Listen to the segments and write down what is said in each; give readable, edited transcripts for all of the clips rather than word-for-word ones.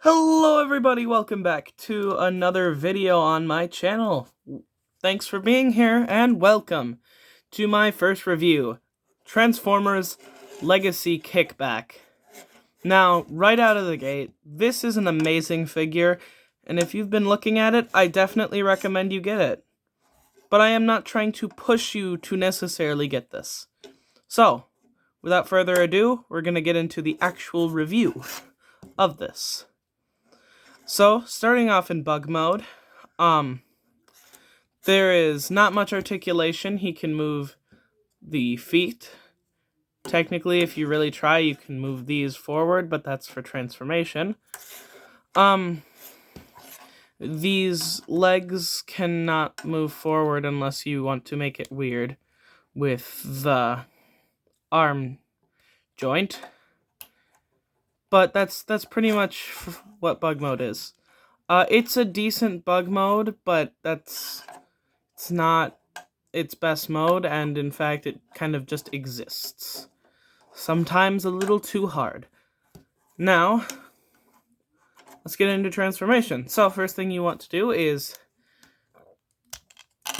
Hello everybody, welcome back to another video on my channel. Thanks for being here and welcome to my first review, Transformers Legacy Kickback. Now, right out of the gate, this is an amazing figure, and if you've been looking at it, I definitely recommend you get it. But I am not trying to push you to necessarily get this. So, without further ado, we're going to get into the actual review of this. So, starting off in bug mode, there is not much articulation. He can move the feet. Technically, if you really try, you can move these forward, but that's for transformation. These legs cannot move forward unless you want to make it weird with the arm joint. But that's pretty much what bug mode is. It's a decent bug mode, but it's not its best mode, and in fact, it kind of just exists. Sometimes a little too hard. Now, let's get into transformation. So, first thing you want to do is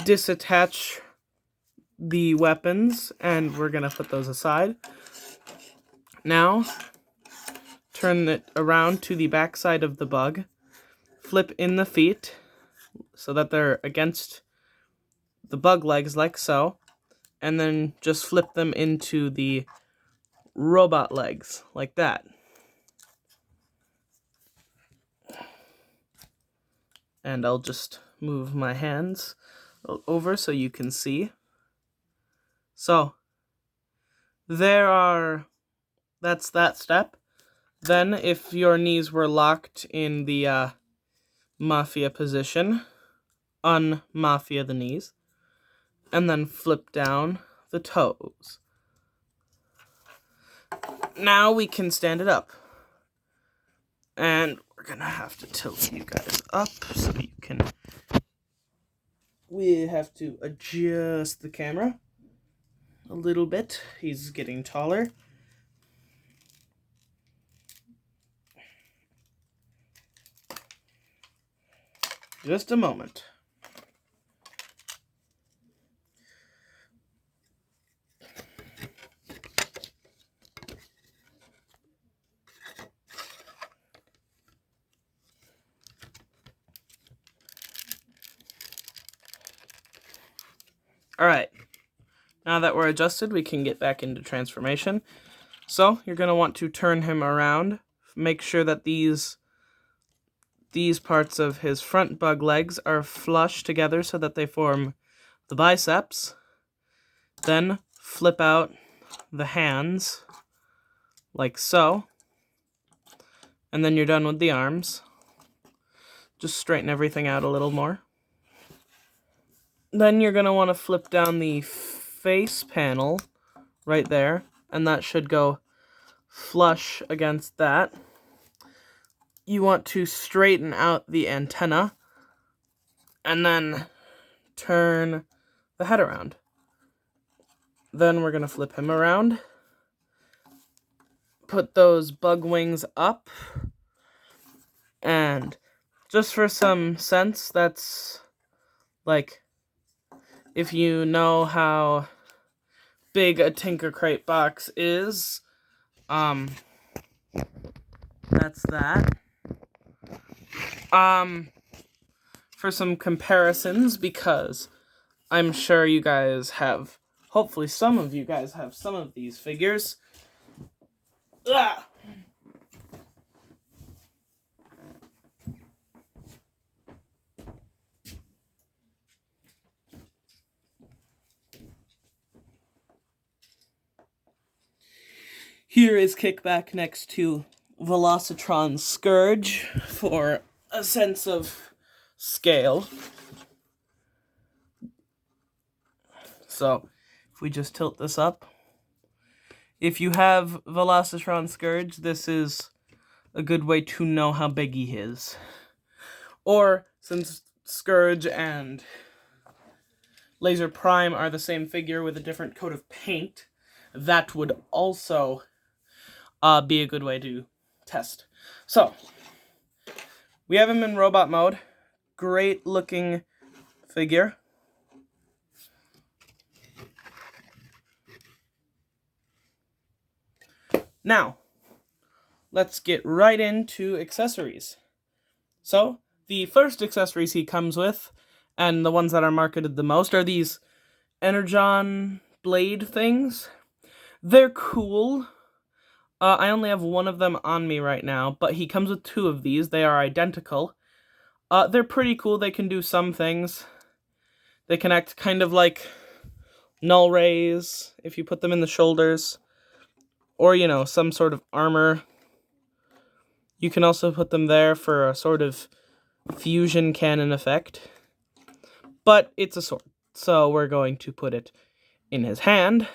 disattach the weapons, and we're going to put those aside. Now, turn it around to the back side of the bug. Flip in the feet so that they're against the bug legs like so, and then just flip them into the robot legs like that. And I'll just move my hands over so you can see. So, that's that step. Then, if your knees were locked in the Mafia position, un-Mafia the knees, and then flip down the toes. Now we can stand it up. And we're gonna have to tilt you guys up so you can... We have to adjust the camera a little bit. He's getting taller. Just a moment. Alright, now that we're adjusted, we can get back into transformation. So, you're going to want to turn him around. Make sure that these parts of his front bug legs are flush together so that they form the biceps. Then, flip out the hands, like so. And then you're done with the arms. Just straighten everything out a little more. Then you're going to want to flip down the face panel right there, and that should go flush against that. You want to straighten out the antenna, and then turn the head around. Then we're going to flip him around, put those bug wings up, and just for some sense, that's like... If you know how big a Tinker Crate box is, that's that. For some comparisons, because I'm sure you guys have, hopefully some of you guys have some of these figures. Ugh. Here is Kickback next to Velocitron's Scourge for a sense of scale. So, if we just tilt this up, if you have Velocitron Scourge, this is a good way to know how big he is. Or, since Scourge and Laser Prime are the same figure with a different coat of paint, that would also be a good way to test. So, We have him in robot mode. Great looking figure. Now, let's get right into accessories. So, the first accessories he comes with, and the ones that are marketed the most, are these Energon blade things. They're cool. I only have one of them on me right now, but he comes with two of these. They are identical. They're pretty cool. They can do some things. They can act kind of like null rays if you put them in the shoulders, or, you know, some sort of armor. You can also put them there for a sort of fusion cannon effect. But it's a sword, so we're going to put it in his hand.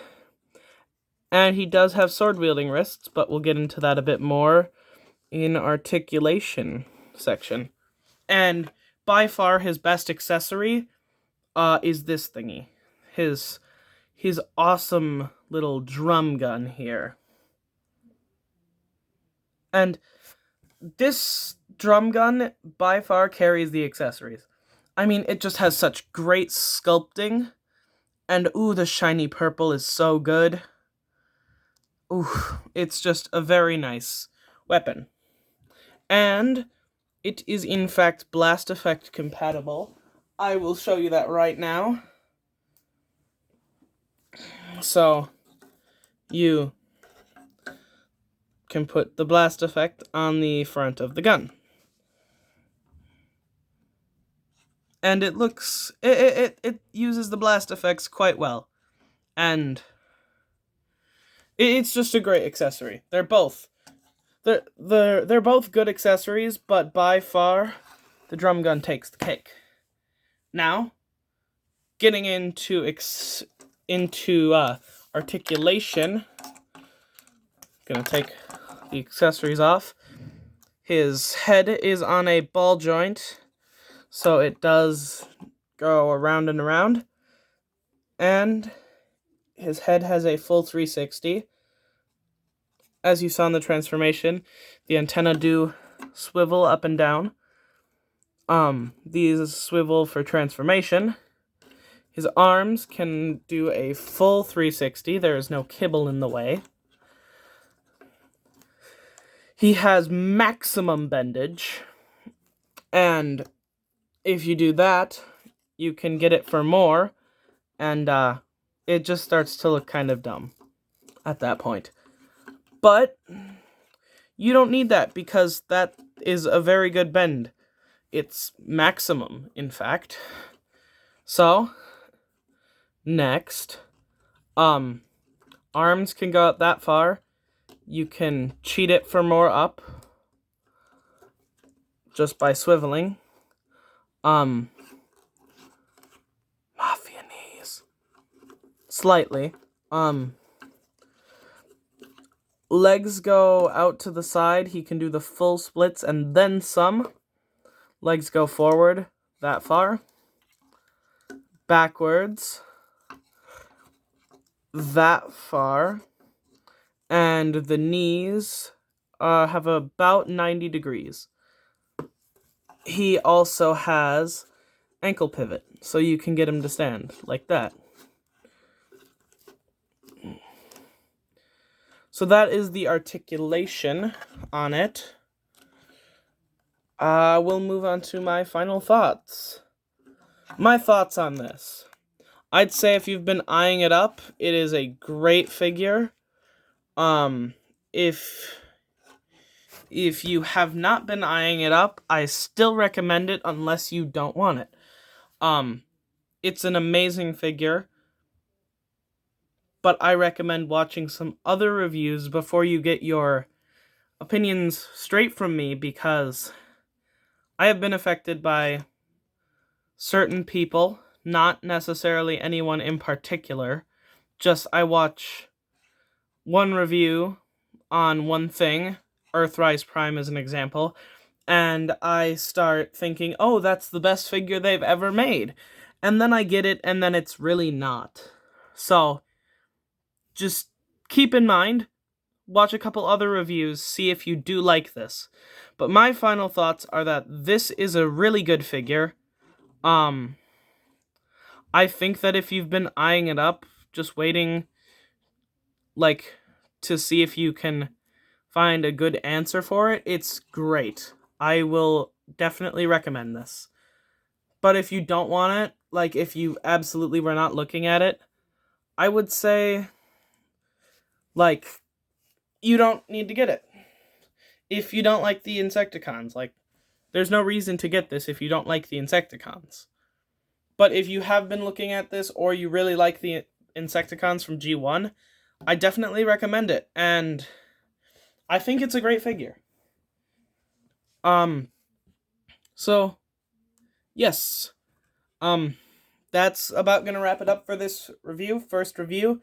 And he does have sword-wielding wrists, but we'll get into that a bit more in articulation section. And by far his best accessory is this thingy. His awesome little drum gun here. And this drum gun by far carries the accessories. I mean, it just has such great sculpting. And ooh, the shiny purple is so good. Ooh, it's just a very nice weapon. And it is in fact blast effect compatible. I will show you that right now. So, you can put the blast effect on the front of the gun. And it looks, it uses the blast effects quite well. And it's just a great accessory. They're both good accessories, but by far the drum gun takes the cake. Now, getting into articulation, gonna take the accessories off. His head is on a ball joint, so it does go around and around. And his head has a full 360. As you saw in the transformation, the antenna do swivel up and down. These swivel for transformation. His arms can do a full 360. There is no kibble in the way. He has maximum bendage. And if you do that, you can get it for more. And it just starts to look kind of dumb at that point. But you don't need that because that is a very good bend. It's maximum, in fact. So, next, arms can go out that far. You can cheat it for more up just by swiveling. Mafia knees. Slightly. Legs go out to the side. He can do the full splits and then some. Legs go forward that far. Backwards that far. And the knees have about 90 degrees. He also has ankle pivot, so you can get him to stand like that. So that is the articulation on it. We'll move on to my final thoughts. My thoughts on this. I'd say if you've been eyeing it up, it is a great figure. If you have not been eyeing it up, I still recommend it unless you don't want it. It's an amazing figure. But I recommend watching some other reviews before you get your opinions straight from me, because I have been affected by certain people, not necessarily anyone in particular. Just I watch one review on one thing, Earthrise Prime as an example, and I start thinking, oh, that's the best figure they've ever made. And then I get it, and then it's really not. So, just keep in mind, watch a couple other reviews, see if you do like this. But my final thoughts are that this is a really good figure. I think that if you've been eyeing it up, just waiting, like, to see if you can find a good answer for it, it's great. I will definitely recommend this. But if you don't want it, like, if you absolutely were not looking at it, I would say, like, you don't need to get it. If you don't like the Insecticons, like, there's no reason to get this if you don't like the Insecticons. But if you have been looking at this, or you really like the Insecticons from G1, I definitely recommend it, and I think it's a great figure. So, yes. That's about gonna wrap it up for this review, first review.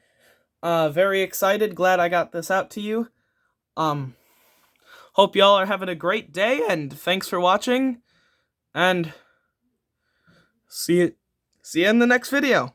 Very excited, glad I got this out to you. Hope y'all are having a great day, and thanks for watching, and see you in the next video.